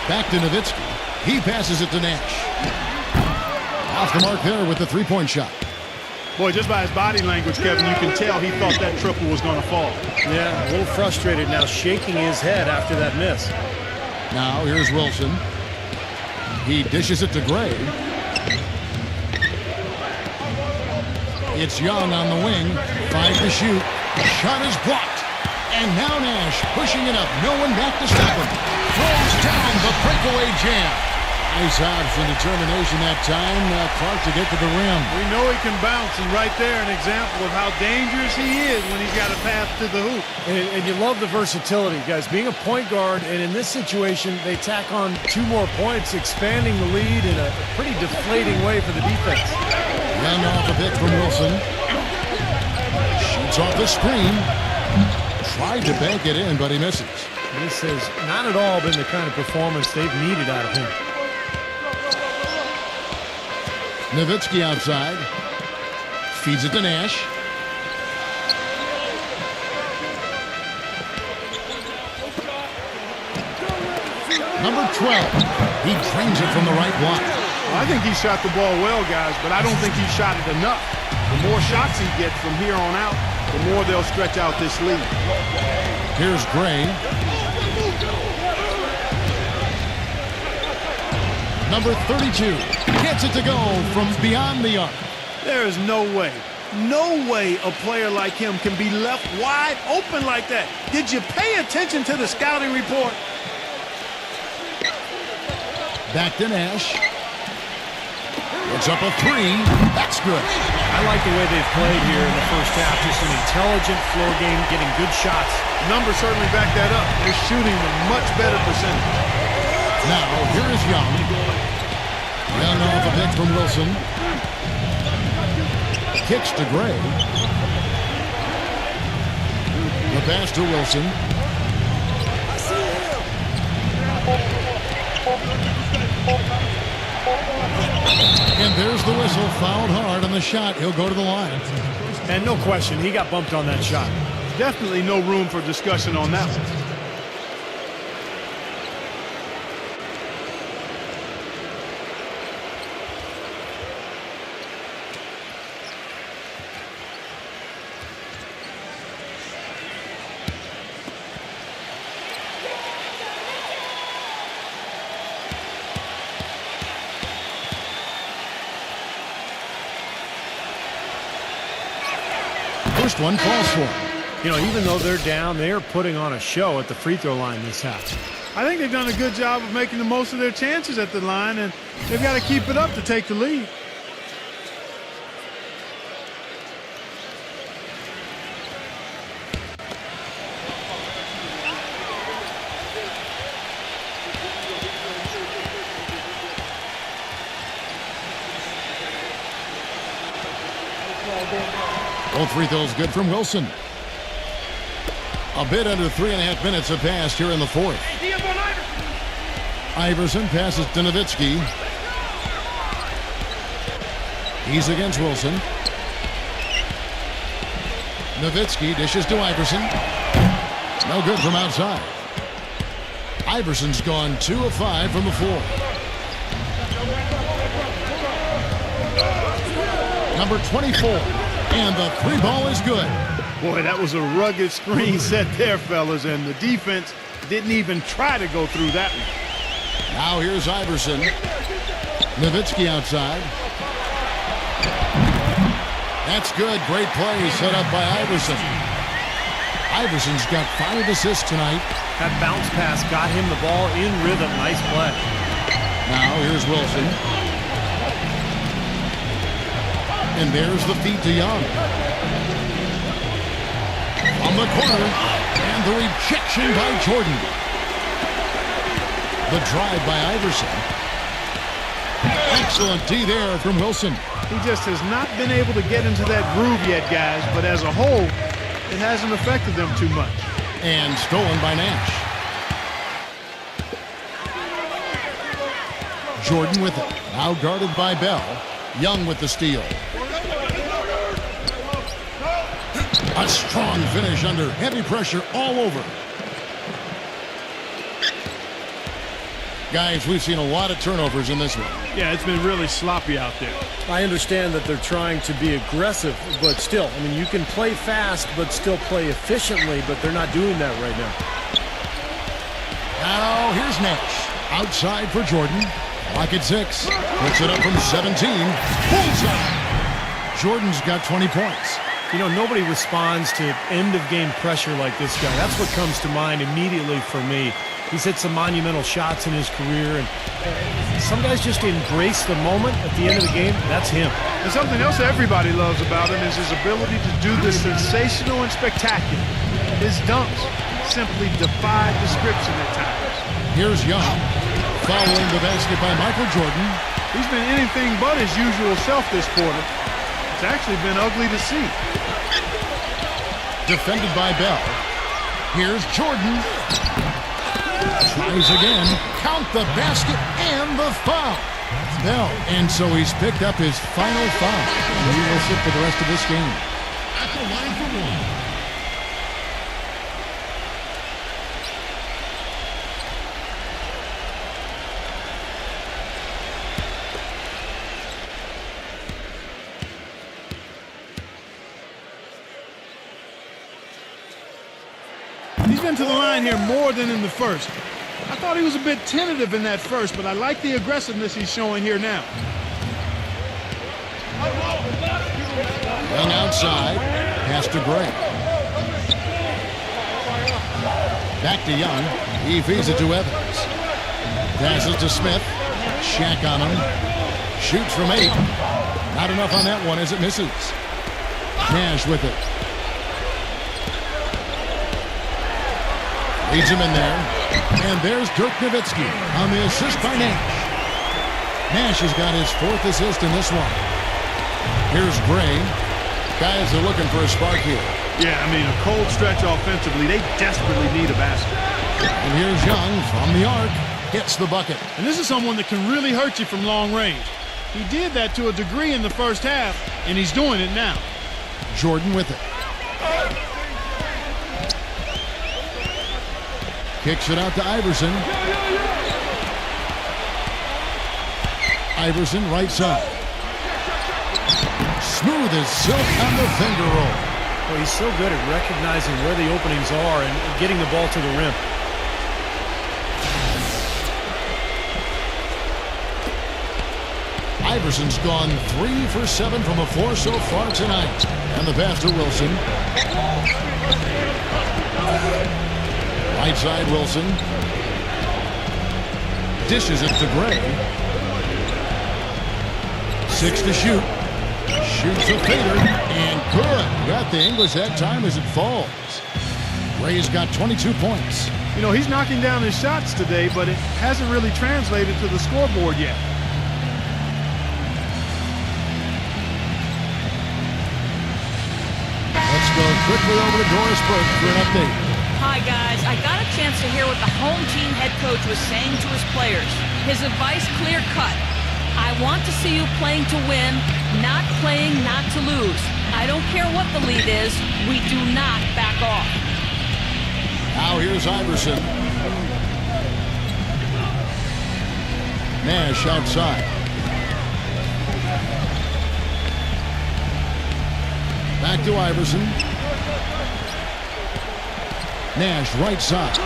Back to Nowitzki. He passes it to Nash. Off the mark there with the three-point shot. Boy, just by his body language, Kevin, you can tell he thought that triple was going to fall. Yeah, a little frustrated now, shaking his head after that miss. Now here's Wilson. He dishes it to Gray. It's Young on the wing. 5 to shoot. Shot is blocked. And now Nash pushing it up. No one back to stop him. Throws down the breakaway jam. Nice odds and determination that time. Clark to get to the rim. We know he can bounce, and right there an example of how dangerous he is when he's got a path to the hoop. And you love the versatility, guys. Being a point guard, and in this situation, they tack on 2 more points, expanding the lead in a pretty deflating way for the defense. Young off a pick from Wilson. Shoots off the screen. Tried to bank it in, but he misses. This has not at all been the kind of performance they've needed out of him. Nowitzki outside. Feeds it to Nash. Number 12. He drains it from the right block. Well, I think he shot the ball well, guys, but I don't think he shot it enough. The more shots he gets from here on out, the more they'll stretch out this lead. Here's Gray. Number 32 gets it to go from beyond the arc. There is no way a player like him can be left wide open like that. Did you pay attention to the scouting report? Back to Nash. It's up a three. That's good. I like the way they've played here in the first half. Just an intelligent floor game, getting good shots. Numbers certainly back that up. They're shooting a much better percentage. Now, here is Young. Young off a pick from Wilson. Kicks to Gray. The pass to Wilson. And there's the whistle. Fouled hard on the shot. He'll go to the line. And no question, he got bumped on that shot. Definitely no room for discussion on that one. First one falls for him. You know, even though they're down, they're putting on a show at the free throw line this half. I think they've done a good job of making the most of their chances at the line, and they've got to keep it up to take the lead. Both free throws good from Wilson. A bit under 3.5 minutes have passed here in the fourth. Iverson passes to Nowitzki. He's against Wilson. Nowitzki dishes to Iverson. No good from outside. Iverson's gone 2 of 5 from the floor. Number 24. And the three ball is good. Boy, that was a rugged screen set there, fellas, and the defense didn't even try to go through that one. Now here's Iverson. Nowitzki outside. That's good. Great play set up by Iverson. Iverson's got 5 assists tonight. That bounce pass got him the ball in rhythm. Nice play. Now here's Wilson. And there's the feed to Young. On the corner. And the rejection by Jordan. The drive by Iverson. Excellent D there from Wilson. He just has not been able to get into that groove yet, guys, but as a whole, it hasn't affected them too much. And stolen by Nash. Jordan with it. Now guarded by Bell. Young with the steal. A strong finish under heavy pressure all over. Guys, we've seen a lot of turnovers in this one. Yeah, it's been really sloppy out there. I understand that they're trying to be aggressive, but still, I mean, you can play fast, but still play efficiently, but they're not doing that right now. Now, here's Nash. Outside for Jordan. Clock at 6. Puts it up from 17. Bullseye! Jordan's got 20 points. You know, nobody responds to end-of-game pressure like this guy. That's what comes to mind immediately for me. He's hit some monumental shots in his career, and some guys just embrace the moment at the end of the game. That's him. And something else everybody loves about him is his ability to do the sensational and spectacular. His dunks simply defy description at times. Here's Young. Following the basket by Michael Jordan. He's been anything but his usual self this quarter. It's actually been ugly to see. Defended by Bell. Here's Jordan. Tries again. Count the basket and the foul. Bell. And so he's picked up his final foul. And he will sit for the rest of this game. At the line for one. He's been to the line here more than in the first. I thought he was a bit tentative in that first, but I like the aggressiveness he's showing here now. Young outside. Pass to Gray. Back to Young. He feeds it to Evans. Passes to Smith. Shack on him. Shoots from 8. Not enough on that one as it misses. Nash with it. Leads him in there. And there's Dirk Nowitzki on the assist by Nash. Nash has got his 4th assist in this one. Here's Gray. Guys are looking for a spark here. Yeah, I mean, a cold stretch offensively. They desperately need a basket. And here's Young from the arc. Hits the bucket. And this is someone that can really hurt you from long range. He did that to a degree in the first half, and he's doing it now. Jordan with it. Kicks it out to Iverson. Iverson right side. Smooth as silk on the finger roll. Well, he's so good at recognizing where the openings are and getting the ball to the rim. Iverson's gone 3 for 7 from the floor so far tonight. And the pass to Wilson. Right side Wilson. Dishes it to Gray. 6 to shoot. Shoots a fader. And good. Got the English that time as it falls. Gray's got 22 points. You know, he's knocking down his shots today, but it hasn't really translated to the scoreboard yet. Let's go quickly over to Doris Burke for an update. Hi, guys. I got a chance to hear what the home team head coach was saying to his players. His advice clear-cut. I want to see you playing to win, not playing not to lose. I don't care what the lead is. We do not back off. Now here's Iverson. Nash outside. Back to Iverson. Nash right side.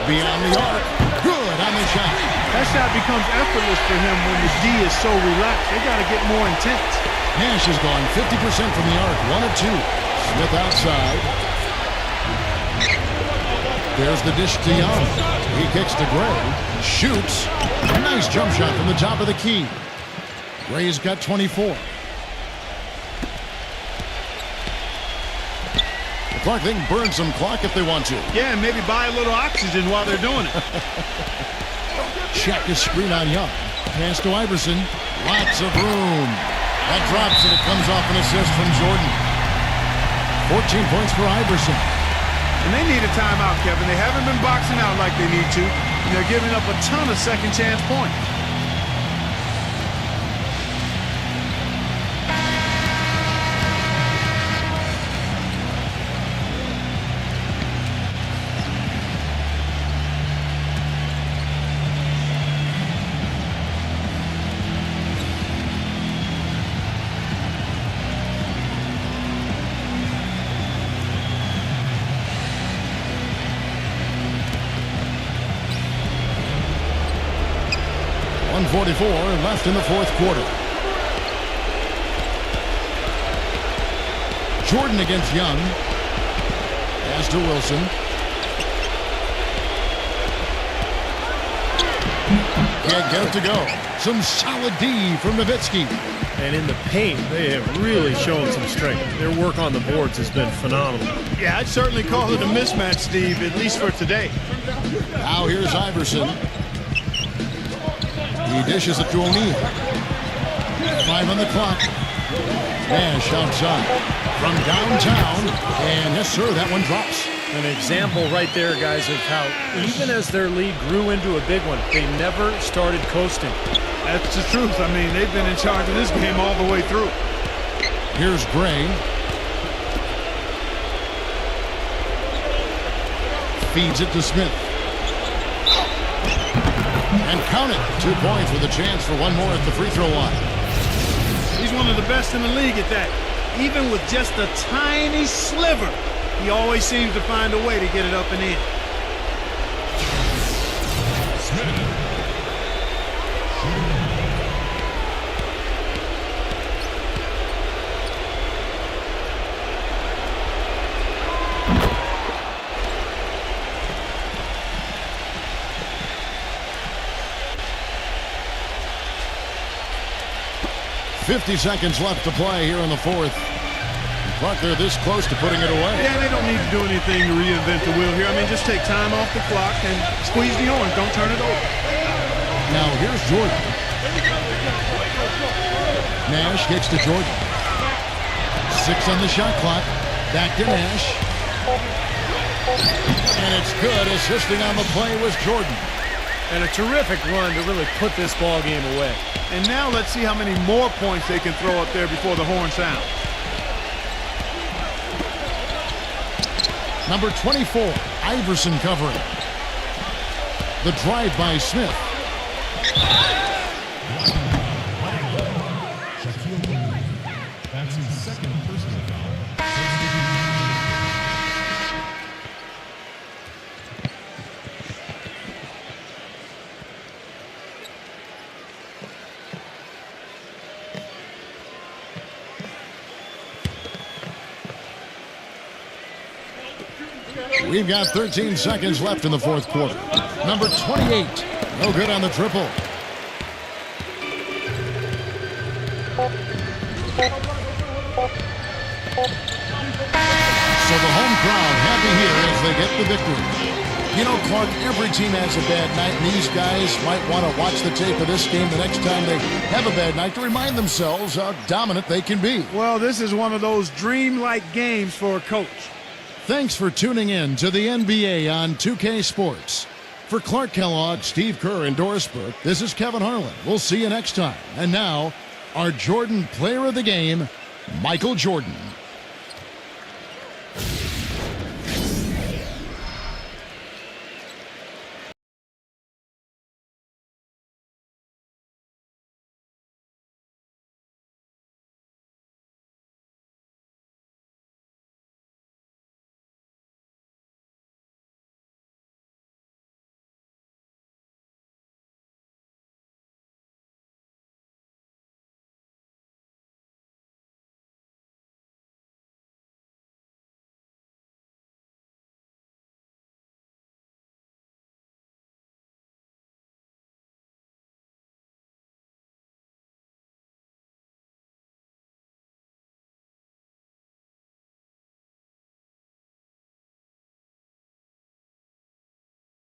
Beyond the arc. Good on the shot. That shot becomes effortless for him when the D is so relaxed. They got to get more intense. Nash has gone 50% from the arc. 1 of 2. Smith outside. There's the dish to Young. He kicks to Gray. Shoots. A nice jump shot from the top of the key. Gray's got 24. Clark, they can burn some clock if they want to. Yeah, and maybe buy a little oxygen while they're doing it. Check his screen on Young. Pass to Iverson. Lots of room. That drops and it comes off an assist from Jordan. 14 points for Iverson. And they need a timeout, Kevin. They haven't been boxing out like they need to. And they're giving up a ton of second chance points. .44 left in the 4th quarter. Jordan against Young. Pass to Wilson. Can't get it to go. Some solid D from Nowitzki. And in the paint, they have really shown some strength. Their work on the boards has been phenomenal. Yeah, I'd certainly call it a mismatch, Steve, at least for today. Now here's Iverson. He dishes it to O'Neal. 5 on the clock. Nash outside from downtown. And yes, sir, that one drops. An example right there, guys, of how even as their lead grew into a big one, they never started coasting. That's the truth. I mean, they've been in charge of this game all the way through. Here's Gray. Feeds it to Smith. And count it. 2 points with a chance for one more at the free throw line. He's one of the best in the league at that. Even with just a tiny sliver, he always seems to find a way to get it up and in. Smith. 50 seconds left to play here in the fourth. But they're this close to putting it away. Yeah, they don't need to do anything to reinvent the wheel here. I mean, just take time off the clock and squeeze the orange. Don't turn it over. Now here's Jordan. Nash gets to Jordan. 6 on the shot clock. Back to Nash. And it's good. Assisting on the play was Jordan. And a terrific run to really put this ball game away. And now let's see how many more points they can throw up there before the horn sounds. Number 24, Iverson covering. The drive by Smith. That's his second personal foul. We've got 13 seconds left in the fourth quarter. Number 28, no good on the triple. So the home crowd happy here as they get the victory. You know, Clark, every team has a bad night, and these guys might want to watch the tape of this game the next time they have a bad night to remind themselves how dominant they can be. Well, this is one of those dreamlike games for a coach. Thanks for tuning in to the NBA on 2K Sports. For Clark Kellogg, Steve Kerr, and Doris Burke, this is Kevin Harlan. We'll see you next time. And now, our Jordan Player of the Game, Michael Jordan.